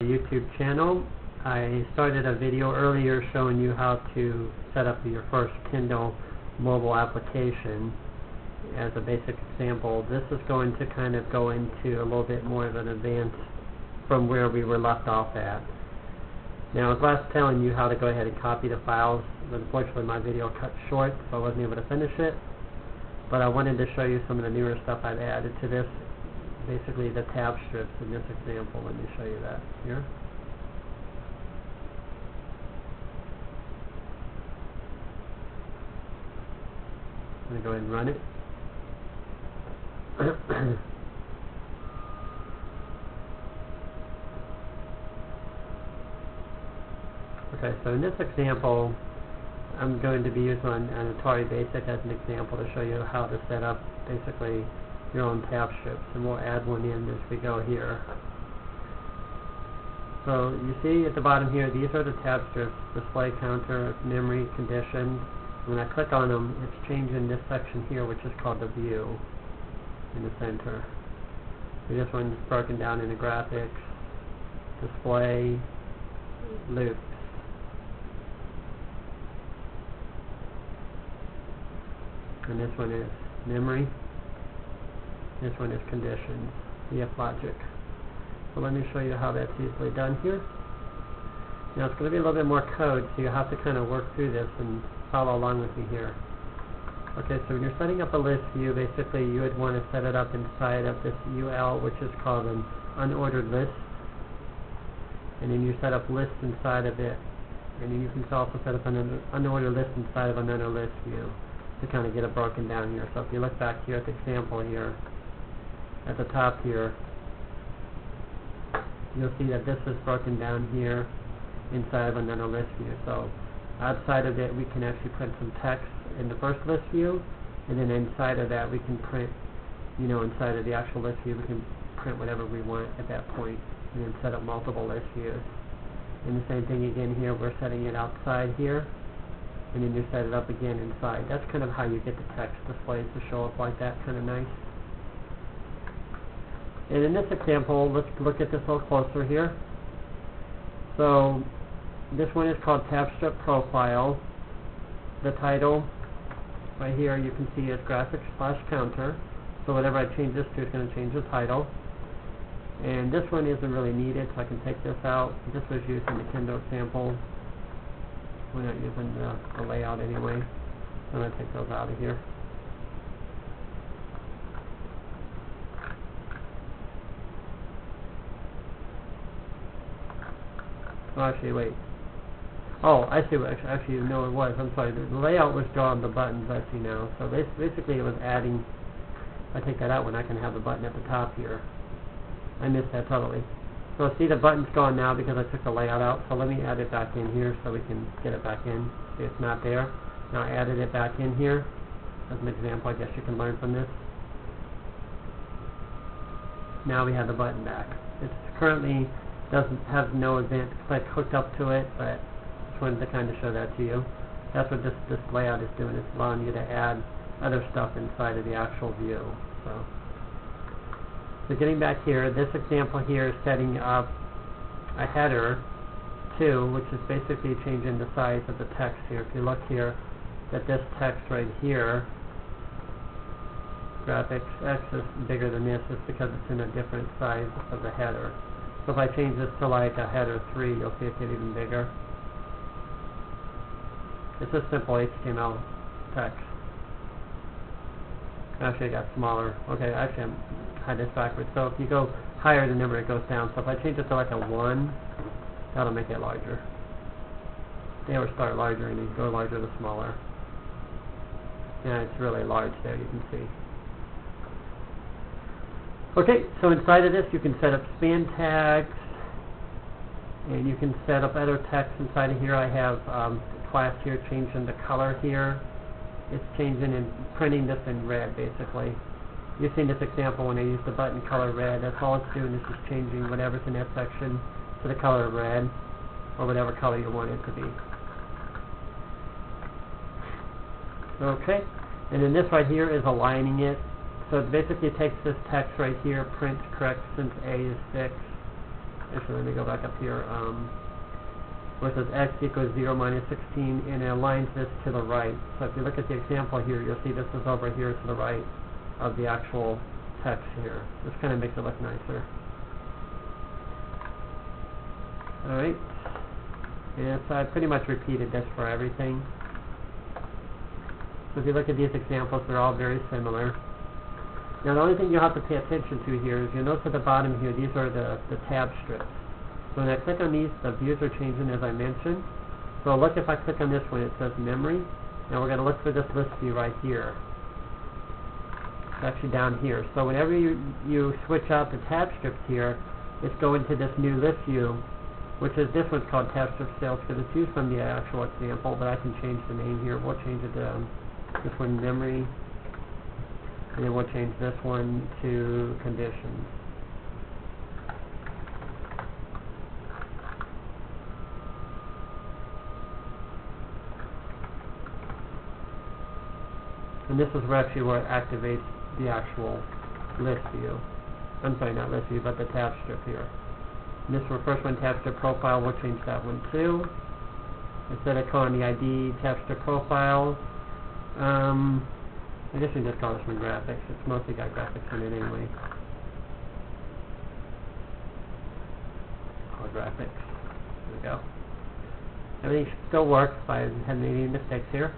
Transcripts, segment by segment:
YouTube channel. I started a video earlier showing you how to set up your first Kendo mobile application as a basic example. This is going to kind of go into a little bit more of an advance from where we were left off at. Now, I was last telling you how to go ahead and copy the files, but unfortunately my video cut short, so I wasn't able to finish it. But I wanted to show you some of the newer stuff I've added to this, basically the TabStrips in this example. Let me show you that here. I'm going to go ahead and run it. Okay, so in this example, I'm going to be using an Atari Basic as an example to show you how to set up basically your own TabStrips, and we'll add one in as we go here. So you see at the bottom here, these are the TabStrips: display counter, memory, condition. When I click on them, it's changing this section here, which is called the view in the center. So this one's broken down into graphics, display, loops. And this one is memory. This one is conditions, EF logic. So let me show you how that's easily done here. Now it's going to be a little bit more code, so you have to kind of work through this and follow along with me here. Okay, so when you're setting up a list view, basically you would want to set it up inside of this UL, which is called an unordered list. And then you set up lists inside of it. And then you can also set up an unordered list inside of another list view to kind of get it broken down here. So if you look back here at the example here, at the top here, you'll see that this is broken down here inside of another list view. So outside of it, we can actually print some text in the first list view, and then inside of that we can print, inside of the actual list view, we can print whatever we want at that point, and then set up multiple list views. And the same thing again here, we're setting it outside here, and then you set it up again inside. That's kind of how you get the text displays to show up like that, kind of nice. And in this example, let's look at this a little closer here. So this one is called TabStrip Profile. The title right here you can see is graphics/counter. So whatever I change this to is going to change the title. And this one isn't really needed, so I can take this out. This was used in the Kendo example. We're not using the layout anyway. I'm going to take those out of here. Oh, actually, wait. Oh, I see what actually no, it was. I'm sorry. The layout was drawn the buttons, I see now. So basically it was adding, if I take that out, when I can have the button at the top here. I missed that totally. So see, the button's gone now because I took the layout out. So let me add it back in here so we can get it back in. See, it's not there. Now I added it back in here as an example. I guess you can learn from this. Now we have the button back. It's currently doesn't have no event click hooked up to it, but just wanted to kind of show that to you. That's what this layout is doing. It's allowing you to add other stuff inside of the actual view. So getting back here, this example here is setting up a header too, which is basically changing the size of the text here. If you look here, that this text right here, graphics X is bigger than this, is because it's in a different size of the header. So if I change this to like a header 3, you'll see it get even bigger. It's a simple HTML text. Actually, it got smaller. Okay, actually, I had this backwards. So if you go higher, the number it goes down. So if I change it to like a 1, that'll make it larger. They always start larger, and you go larger the smaller. Yeah, it's really large there, you can see. Okay, so inside of this you can set up span tags, and you can set up other text inside of here. I have class here changing the color here. It's changing and printing this in red, basically. You've seen this example when I use the button color red. That's all it's doing, is just changing whatever's in that section to the color of red, or whatever color you want it to be. Okay, and then this right here is aligning it. So it basically takes this text right here, print correct since A is 6, Actually, let me go back up here. Where it says x equals 0 minus 16, and it aligns this to the right. So if you look at the example here, you'll see this is over here to the right of the actual text here. This kind of makes it look nicer. Alright, and so I pretty much repeated this for everything. So if you look at these examples, they're all very similar. Now the only thing you have to pay attention to here is you'll notice at the bottom here, these are the tab strips. So when I click on these, the views are changing as I mentioned. So look, if I click on this one, it says memory. Now we're going to look for this list view right here. It's actually down here. So whenever you switch out the tab strips here, it's going to this new list view, which is, this one's called TabStrips Sales because it's used from the actual example, but I can change the name here. We'll change it to this one memory, and then we'll change this one to conditions. And this is actually where it activates the actual list view. I'm sorry, not list view, but the tab strip here. And this one, first one, tab strip profile, we'll change that one too. Instead of calling the ID tab strip profile, I guess we just call this one graphics. It's mostly got graphics in it anyway. Call it graphics. There we go. Everything still works. I haven't had any mistakes here.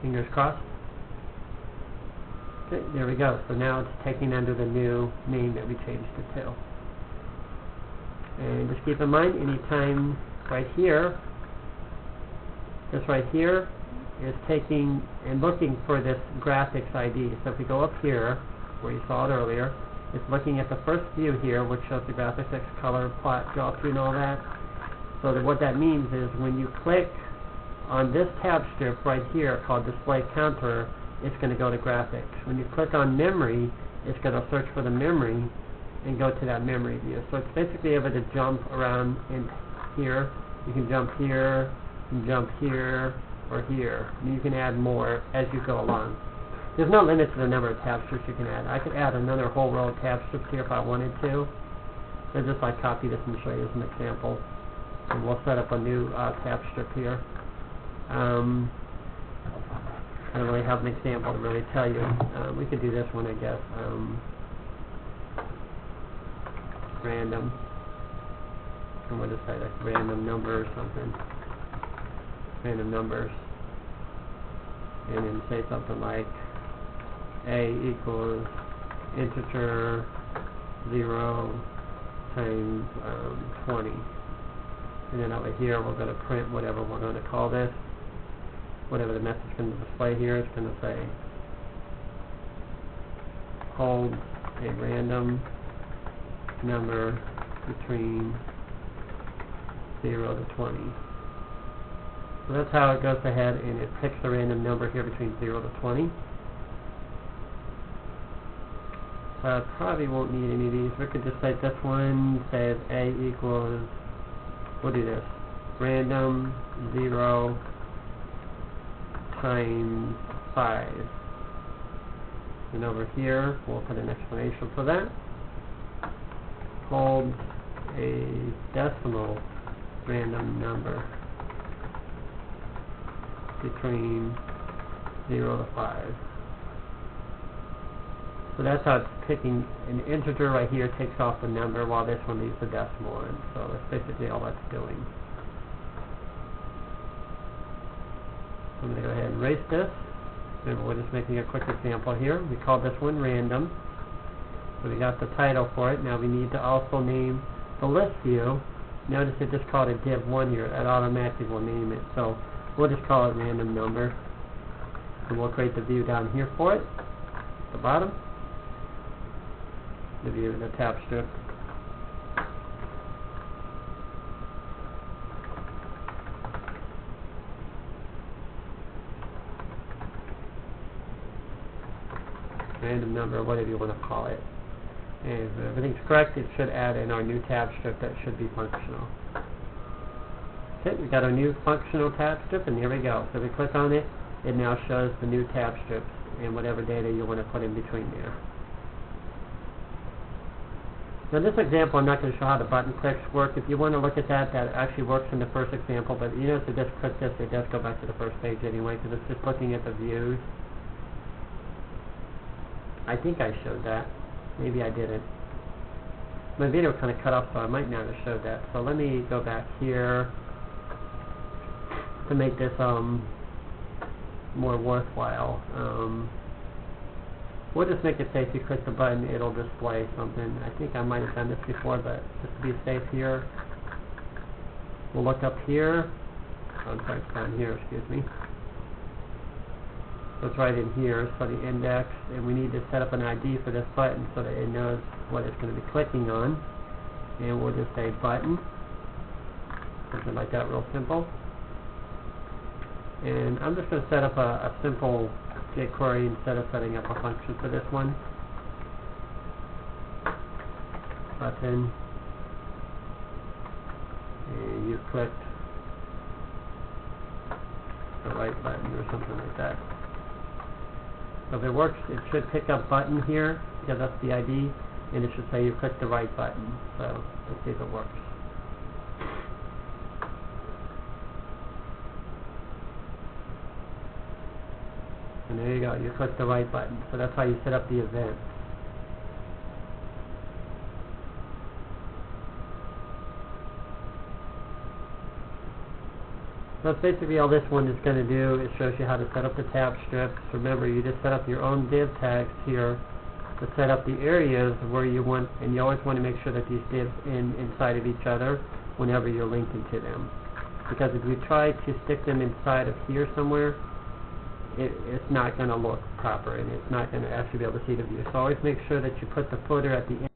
Fingers crossed. Okay, there we go. So now it's taking under the new name that we changed it to. And just keep in mind, anytime right here, this right here is taking and looking for this graphics ID. So if we go up here, where you saw it earlier, it's looking at the first view here, which shows the graphics, X, color, plot, draw through, and all that. So that what that means is when you click on this tab strip right here called display counter, it's going to go to graphics. When you click on memory, it's going to search for the memory and go to that memory view. So it's basically able to jump around in here. You can jump here, you can jump here, or here. And you can add more as you go along. There's no limit to the number of tab strips you can add. I could add another whole row of tab strips here if I wanted to. So just like copy this and show you as an example. And we'll set up a new tab strip here. I don't really have an example to really tell you. We could do this one, I guess. Random. And we'll just say like random number or something. Random numbers. And then say something like A equals integer 0 times 20. And then over here we're going to print whatever we're going to call this. Whatever the message is going to display here, it's going to say hold a random number between 0 to 20. So that's how it goes ahead and it picks a random number here between 0 to 20. So I probably won't need any of these. We could just say this one says A equals, we'll do this, random 0 times 5. And over here, we'll put an explanation for that. Hold a decimal random number between 0 to 5. So that's how it's picking an integer right here, takes off the number, while this one leaves the decimal in. So that's basically all that's doing. I'm going to go ahead and erase this. Remember, we're just making a quick example here. We called this one random. So we got the title for it. Now we need to also name the list view. Notice it just called it div1 here. That automatically will name it. So we'll just call it random number. And we'll create the view down here for it. At the bottom. The view of the tab strip. Random number, whatever you want to call it. And if everything's correct, it should add in our new tab strip that should be functional. Okay, we got our new functional tab strip, and here we go. So we click on it, it now shows the new tab strips and whatever data you want to put in between there. Now this example, I'm not going to show how the button clicks work. If you want to look at that, that actually works in the first example, but you notice it just click this, it does go back to the first page anyway, because it's just looking at the views. I think I showed that. Maybe I didn't. My video kind of cut off, so I might not have showed that. So let me go back here to make this more worthwhile. We'll just make it say if you click the button, it'll display something. I think I might have done this before, but just to be safe here, we'll look up here. Oh, I'm sorry, it's down here, excuse me. So it's right in here, so the index, and we need to set up an ID for this button so that it knows what it's going to be clicking on. And we'll just say button, something like that, real simple. And I'm just going to set up a simple JQuery instead of setting up a function for this one. Button, and you clicked the right button or something like that. So if it works, it should pick up button here, because that's the ID, and it should say you clicked the right button. So let's see if it works. And there you go, you clicked the right button. So that's how you set up the event. So that's basically all this one is going to do. It shows you how to set up the TabStrips. Remember, you just set up your own div tags here to set up the areas where you want, and you always want to make sure that these divs inside of each other whenever you're linking to them. Because if you try to stick them inside of here somewhere, it's not going to look proper, and it's not going to actually be able to see the view. So always make sure that you put the footer at the end.